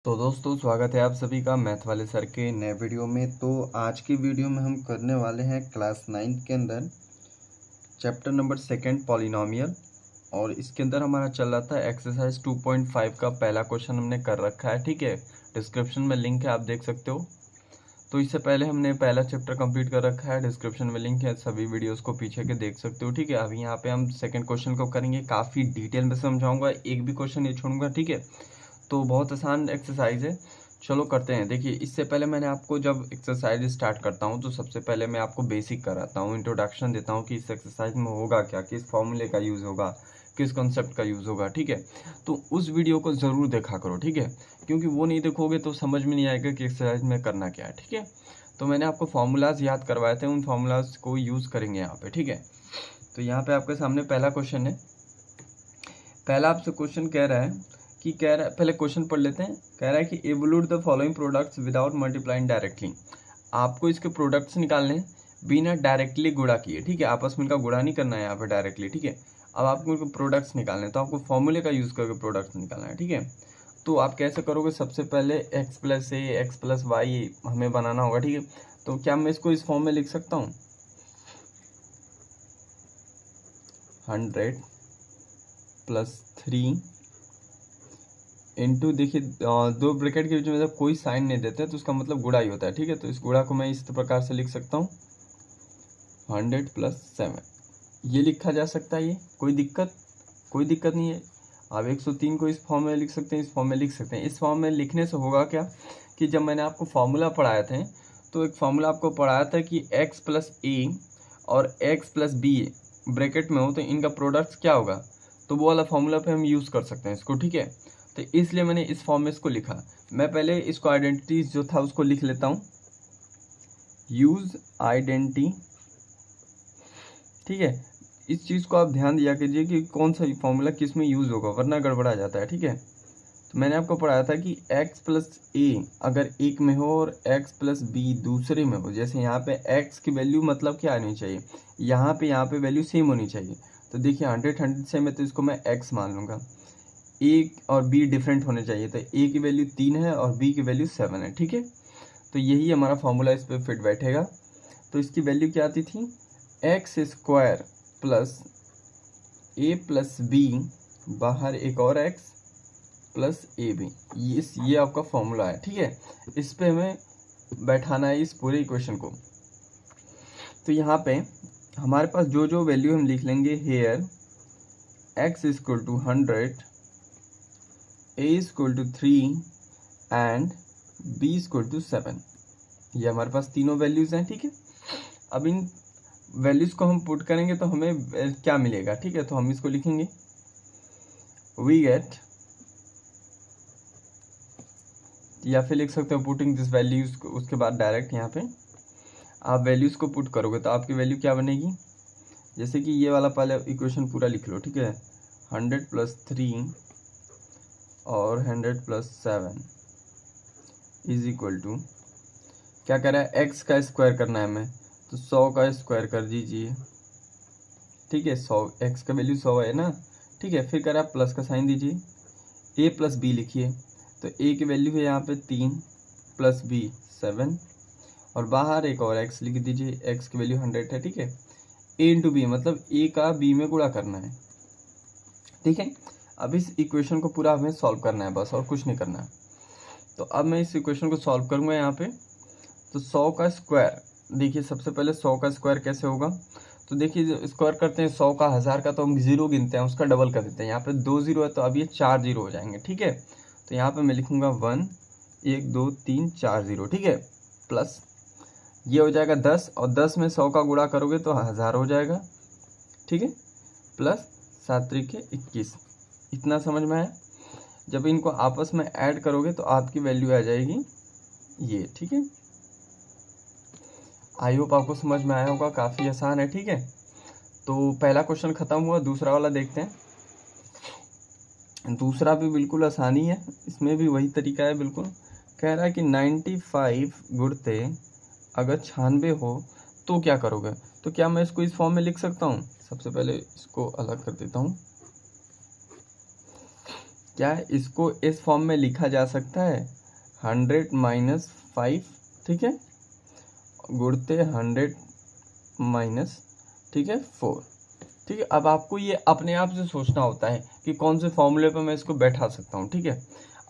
तो दोस्तों स्वागत है आप सभी का मैथ वाले सर के नए वीडियो में। तो आज की वीडियो में हम करने वाले हैं क्लास 9 के अंदर चैप्टर नंबर 2 पॉलिनोमियल, और इसके अंदर हमारा चल रहा था एक्सरसाइज 2.5 का पहला क्वेश्चन हमने कर रखा है। ठीक है, डिस्क्रिप्शन में लिंक है, आप देख सकते हो। तो इससे पहले हमने पहला चैप्टर कंप्लीट कर रखा है, डिस्क्रिप्शन में लिंक है, सभी वीडियोस को पीछे के देख सकते हो। ठीक है, अभी यहाँ पे हम सेकंड क्वेश्चन को करेंगे, काफ़ी डिटेल में समझाऊंगा, एक भी क्वेश्चन नहीं छोड़ूंगा। ठीक है, तो बहुत आसान एक्सरसाइज है, चलो करते हैं। देखिए, इससे पहले मैंने आपको जब एक्सरसाइज स्टार्ट करता हूं तो सबसे पहले मैं आपको बेसिक कराता हूं, इंट्रोडक्शन देता हूं कि इस एक्सरसाइज में होगा क्या, किस फॉर्मूले का यूज़ होगा, किस कॉन्सेप्ट का यूज़ होगा। ठीक है, तो उस वीडियो को ज़रूर देखा करो। ठीक है, क्योंकि वो नहीं देखोगे तो समझ में नहीं आएगा कि एक्सरसाइज में करना क्या है। ठीक है, तो मैंने आपको फार्मूलाज याद करवाए थे, उन फार्मूलाज को यूज़ करेंगे यहाँ पे। ठीक है, तो यहाँ पे आपके सामने पहला क्वेश्चन है। पहला आपसे क्वेश्चन कह रहा है पहले क्वेश्चन पढ़ लेते हैं। कह रहा है कि evolute the following products without multiplying directly. आपको इसके प्रोडक्ट्स निकालने हैं बिना डायरेक्टली गुणा किए। ठीक है, आपस में इनका गुणा नहीं करना है यहाँ पे डायरेक्टली। ठीक है, अब आपको इनको प्रोडक्ट्स निकालने हैं, तो आपको फॉर्मूले का यूज़ करके प्रोडक्ट्स निकालना है। ठीक है, तो आप कैसे करोगे, सबसे पहले एक्स प्लस ए एक्स प्लस वाई हमें बनाना होगा। ठीक है, तो क्या मैं इसको इस फॉर्म में लिख सकता हूँ, 100 प्लस 3 इंटू, देखिए दो ब्रैकेट के बीच में जब कोई साइन नहीं देते तो उसका मतलब गुणा ही होता है। ठीक है, तो इस गुणा को मैं इस प्रकार से लिख सकता हूँ, 100 प्लस 7। ये लिखा जा सकता है, ये कोई दिक्कत नहीं है। आप 103 को इस फॉर्म में लिख सकते हैं, इस फॉर्म में लिख सकते हैं। इस फॉर्म में लिखने से होगा क्या कि जब मैंने आपको फॉर्मूला पढ़ाए थे तो एक फॉर्मूला आपको पढ़ाया था कि एक्स प्लस ए और एक्स प्लस बी ब्रैकेट में हो तो इनका प्रोडक्ट क्या होगा, तो वो वाला फॉर्मूला पे हम यूज़ कर सकते हैं इसको। ठीक है, तो इसलिए मैंने इस फॉर्म में इसको लिखा। मैं पहले इसको आइडेंटिटी जो था उसको लिख लेता हूँ, यूज आइडेंटिटी। ठीक है, इस चीज़ को आप ध्यान दिया कीजिए कि कौन सा फॉर्मूला किस में यूज़ होगा, वरना गड़बड़ा जाता है। ठीक है, तो मैंने आपको पढ़ाया था कि x प्लस ए अगर एक में हो और x प्लस बी दूसरे में हो, जैसे यहाँ पे x की वैल्यू मतलब क्या आनी चाहिए, यहाँ पे वैल्यू सेम होनी चाहिए। तो देखिए 100 सेम है तो इसको मैं x मान लूँगा। ए और बी डिफरेंट होने चाहिए, तो ए की वैल्यू 3 है और बी की वैल्यू 7 है। ठीक है, तो यही हमारा फॉर्मूला इस पर फिट बैठेगा। तो इसकी वैल्यू क्या आती थी, एक्स स्क्वायर प्लस ए प्लस बी, बाहर एक और एक्स प्लस ए बी, ये आपका फॉर्मूला है। ठीक है, इस पे हमें बैठाना है इस पूरे इक्वेशन को। तो यहाँ पे हमारे पास जो जो वैल्यू हम लिख लेंगे, here x equal to 100, a equal to 3 and b equal to 7, ये हमारे पास तीनों वैल्यूज हैं। ठीक है, अब इन वैल्यूज को हम पुट करेंगे तो हमें क्या मिलेगा। ठीक है, तो हम इसको लिखेंगे, वी गेट, या फिर लिख सकते हो पुटिंग दिस वैल्यूज, उसके बाद डायरेक्ट यहाँ पे आप वैल्यूज को पुट करोगे तो आपकी वैल्यू क्या बनेगी, जैसे कि ये वाला पहले इक्वेशन पूरा लिख लो। ठीक है, 100 प्लस 3 और 100 प्लस 7 इज इक्वल टू, क्या कह रहा है, एक्स का स्क्वायर करना है हमें, तो 100 का स्क्वायर कर दीजिए। ठीक है, 100, एक्स का वैल्यू 100 है ना। ठीक है, फिर कह रहा है प्लस का साइन दीजिए, ए प्लस बी लिखिए, तो ए की वैल्यू है यहाँ पे 3 प्लस बी 7, और बाहर एक और एक्स लिख दीजिए, एक्स की वैल्यू 100 है। ठीक है, ए इंटू बी मतलब ए का बी में गुणा करना है। ठीक है, अब इस इक्वेशन को पूरा हमें सॉल्व करना है बस, और कुछ नहीं करना है। तो अब मैं इस इक्वेशन को सॉल्व करूंगा यहाँ पे। तो 100 का स्क्वायर, देखिए सबसे पहले 100 का स्क्वायर कैसे होगा, तो देखिए स्क्वायर करते हैं 100 का, 1000 का तो हम जीरो गिनते हैं, उसका डबल कर देते हैं। यहाँ पे 2 जीरो है तो अब ये 4 जीरो हो जाएंगे। ठीक है, तो यहाँ पे मैं लिखूंगा 1 1 2 3 4 जीरो। ठीक है, प्लस ये हो जाएगा 10, और 10 में 100 का गुणा करोगे तो 1000 हो जाएगा। ठीक है, प्लस 7 त्रिके 21, इतना समझ में आया। जब इनको आपस में ऐड करोगे तो आपकी वैल्यू आ जाएगी ये। ठीक है, आई होप आपको समझ में आया होगा, काफ़ी आसान है। ठीक है, तो पहला क्वेश्चन खत्म हुआ, दूसरा वाला देखते हैं। दूसरा भी बिल्कुल आसानी है, इसमें भी वही तरीका है बिल्कुल। कह रहा है कि 95 गुणते अगर 96 हो तो क्या करोगे, तो क्या मैं इसको इस फॉर्म में लिख सकता हूँ। सबसे पहले इसको अलग कर देता हूँ, क्या है, इसको इस फॉर्म में लिखा जा सकता है 100 माइनस 5, ठीक है, गुणते 100 माइनस, ठीक है, 4, ठीक है। अब आपको ये अपने आप से सोचना होता है कि कौन से फॉर्मूले पर मैं इसको बैठा सकता हूँ, ठीक है।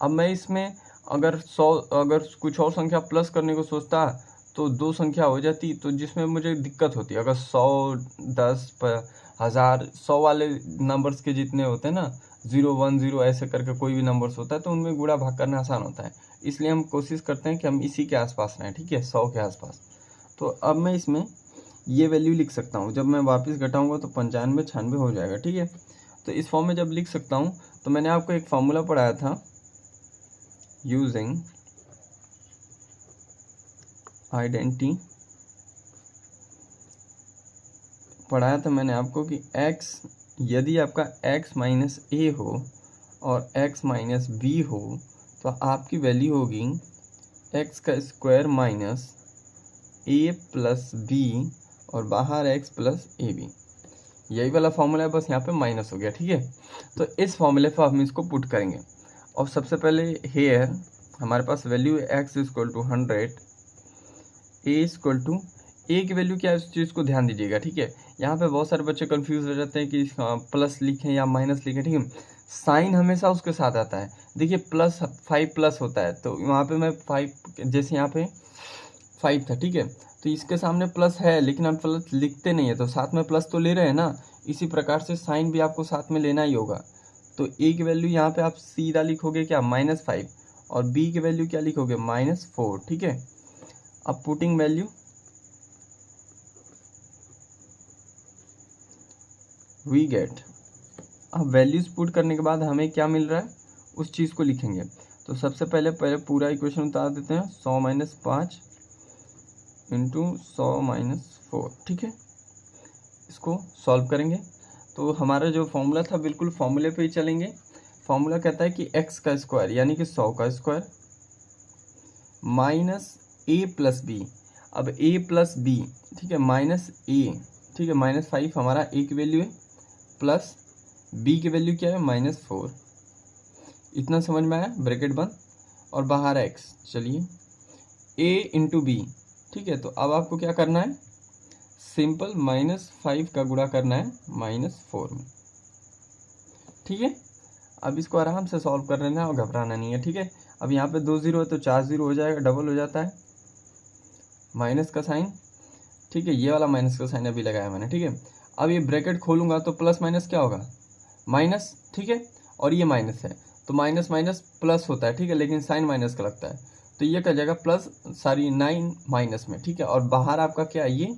अब मैं इसमें अगर कुछ और संख्या प्लस करने को सोचता तो 2 संख्या हो जाती, तो जिसमें मुझे दिक्कत होती। अगर 100, 10, 1000, 100 वाले नंबर्स के जितने होते हैं ना, 0, 1, 0 ऐसे करके कोई भी नंबर्स होता है तो उनमें गुणा भाग करना आसान होता है। इसलिए हम कोशिश करते हैं कि हम इसी के आसपास रहें, ठीक है, 100 के आसपास। तो अब मैं इसमें ये वैल्यू लिख सकता हूँ। जब मैं वापस घटाऊंगा तो 95, 96 हो जाएगा, ठीक है। तो इस फॉर्म में जब लिख सकता हूँ तो मैंने आपको एक फॉर्मूला पढ़ाया था यूजिंग आइडेंटिटी, पढ़ाया था मैंने आपको कि x, यदि आपका x माइनस ए हो और x माइनस बी हो तो आपकी वैल्यू होगी x का square minus a plus b और बाहर x प्लस ए बी। यही वाला फॉर्मूला है, बस यहाँ पे माइनस हो गया, ठीक है। तो इस फॉर्मूले पर हम इसको पुट करेंगे। और सबसे पहले हेयर हमारे पास value x equal to 100, a equal to, A की वैल्यू क्या है उस चीज़ को ध्यान दीजिएगा, ठीक है। यहाँ पे बहुत सारे बच्चे कंफ्यूज हो जाते हैं कि प्लस लिखें या माइनस लिखें, ठीक है। साइन हमेशा उसके साथ आता है। देखिए प्लस 5 प्लस होता है, तो वहाँ पे मैं 5, जैसे यहाँ पे 5 था, ठीक है, तो इसके सामने प्लस है लेकिन हम प्लस लिखते नहीं है, तो साथ में प्लस तो ले रहे हैं ना। इसी प्रकार से साइन भी आपको साथ में लेना ही होगा। तो ए की वैल्यू यहाँ पे आप सीधा लिखोगे क्या, -5, और बी की वैल्यू क्या लिखोगे, -4, ठीक है। अब पुटिंग वैल्यू, वी गेट, अब वैल्यूज पुट करने के बाद हमें क्या मिल रहा है उस चीज़ को लिखेंगे। तो सबसे पहले पूरा इक्वेशन उतार देते हैं, 100 माइनस 5 इंटू 100 माइनस 4, ठीक है। इसको सॉल्व करेंगे तो हमारा जो फॉर्मूला था बिल्कुल फॉर्मूले पे ही चलेंगे। फॉर्मूला कहता है कि x का स्क्वायर यानी कि 100 का square minus a plus b. अब a प्लस बी, ठीक है, माइनस a, ठीक है, -5 हमारा a की वैल्यू है, प्लस b की वैल्यू क्या है, -4। इतना समझ में आया, ब्रैकेट बंद और बाहर x। चलिए a इंटू बी, ठीक है। तो अब आपको क्या करना है, सिंपल -5 का गुणा करना है -4 में, ठीक है। अब इसको आराम से सॉल्व कर लेना और घबराना नहीं है, ठीक है। अब यहाँ पे 2 0 है तो 4 0 हो जाएगा, डबल हो जाता है, माइनस का साइन, ठीक है, ये वाला माइनस का साइन अभी लगाया मैंने, ठीक है। अब ये ब्रैकेट खोलूंगा तो प्लस माइनस क्या होगा, माइनस, ठीक है, और ये माइनस है तो माइनस माइनस प्लस होता है, ठीक है, लेकिन साइन माइनस का लगता है, तो ये क्या जाएगा प्लस, 9 माइनस में, ठीक है। और बाहर आपका क्या है, ये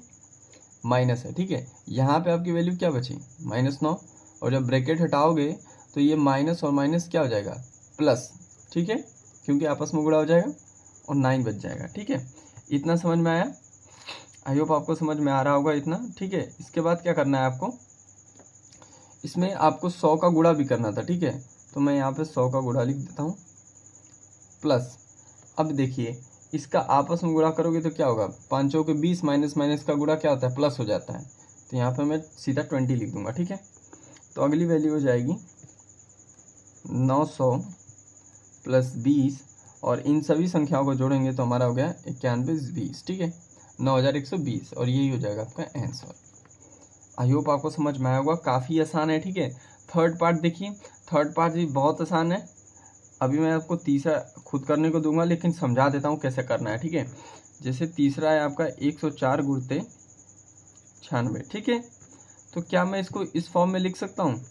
माइनस है, ठीक है। यहाँ पे आपकी वैल्यू क्या बची, -9, और जब ब्रैकेट हटाओगे तो ये माइनस और माइनस क्या हो जाएगा, प्लस, ठीक है, क्योंकि आपस में गुणा हो जाएगा और 9 बच जाएगा, ठीक है। इतना समझ में आया, आई होप आपको समझ में आ रहा होगा इतना, ठीक है। इसके बाद क्या करना है आपको, इसमें आपको 100 का गुणा भी करना था, ठीक है। तो मैं यहाँ पे 100 का गुणा लिख देता हूँ, प्लस, अब देखिए इसका आपस में गुणा करोगे तो क्या होगा, 5 के 20, माइनस माइनस का गुणा क्या होता है, प्लस हो जाता है। तो यहाँ पे मैं सीधा 20 लिख दूंगा, ठीक है। तो अगली वैल्यू हो जाएगी 900 प्लस 20, और इन सभी संख्याओं को जोड़ेंगे तो हमारा हो गया 91 20, ठीक है, 9120, और यही हो जाएगा आपका आंसर। आई होप आपको समझ में आया होगा, काफ़ी आसान है, ठीक है। थर्ड पार्ट देखिए, थर्ड पार्ट भी बहुत आसान है। अभी मैं आपको तीसरा खुद करने को दूंगा लेकिन समझा देता हूँ कैसे करना है, ठीक है। जैसे तीसरा है आपका 104 गुणते 96, ठीक है। तो क्या मैं इसको इस फॉर्म में लिख सकता हूँ,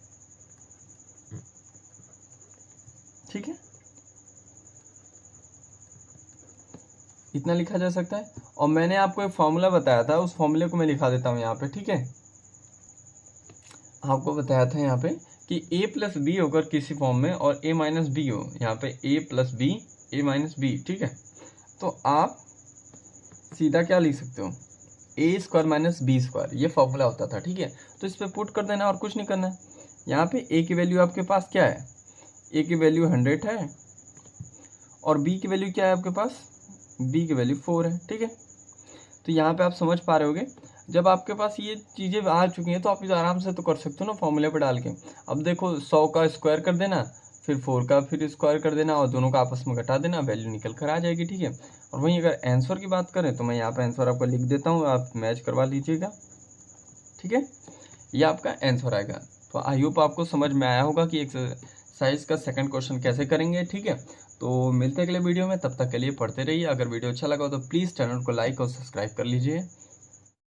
ठीक है, इतना लिखा जा सकता है। और मैंने आपको एक फॉर्मूला बताया था, उस फॉर्मूले को मैं लिखा देता हूँ यहाँ पे, ठीक है। आपको बताया था यहाँ पे कि a प्लस बी होकर किसी फॉर्म में और a माइनस बी हो, यहाँ पे a plus b, a minus b, ठीक है। तो आप सीधा क्या लिख सकते हो, a square minus b square, ये फॉर्मूला होता था, ठीक है। तो इस पर पुट कर देना और कुछ नहीं करना है। यहाँ पे a की वैल्यू आपके पास क्या है, a की वैल्यू 100 है, और b की वैल्यू क्या है आपके पास, b की वैल्यू 4 है, ठीक है। तो यहाँ पे आप समझ पा रहे होगे, जब आपके पास ये चीज़ें आ चुकी हैं तो आप इसे आराम से तो कर सकते हो ना फॉर्मूले पे डाल के। अब देखो 100 का स्क्वायर कर देना फिर 4 का फिर स्क्वायर कर देना और दोनों का आपस में घटा देना, वैल्यू निकल कर आ जाएगी, ठीक है। और वहीं अगर आंसर की बात करें तो मैं यहाँ पर आंसर आपको लिख देता हूँ, आप मैच करवा लीजिएगा, ठीक है। ये आपका आंसर आएगा। तो आई होप आपको समझ में आया होगा कि एक्सरसाइज का सेकंड क्वेश्चन कैसे करेंगे, ठीक है। तो मिलते हैं अगले वीडियो में, तब तक के लिए पढ़ते रहिए। अगर वीडियो अच्छा लगा तो प्लीज़ चैनल को लाइक और सब्सक्राइब कर लीजिए।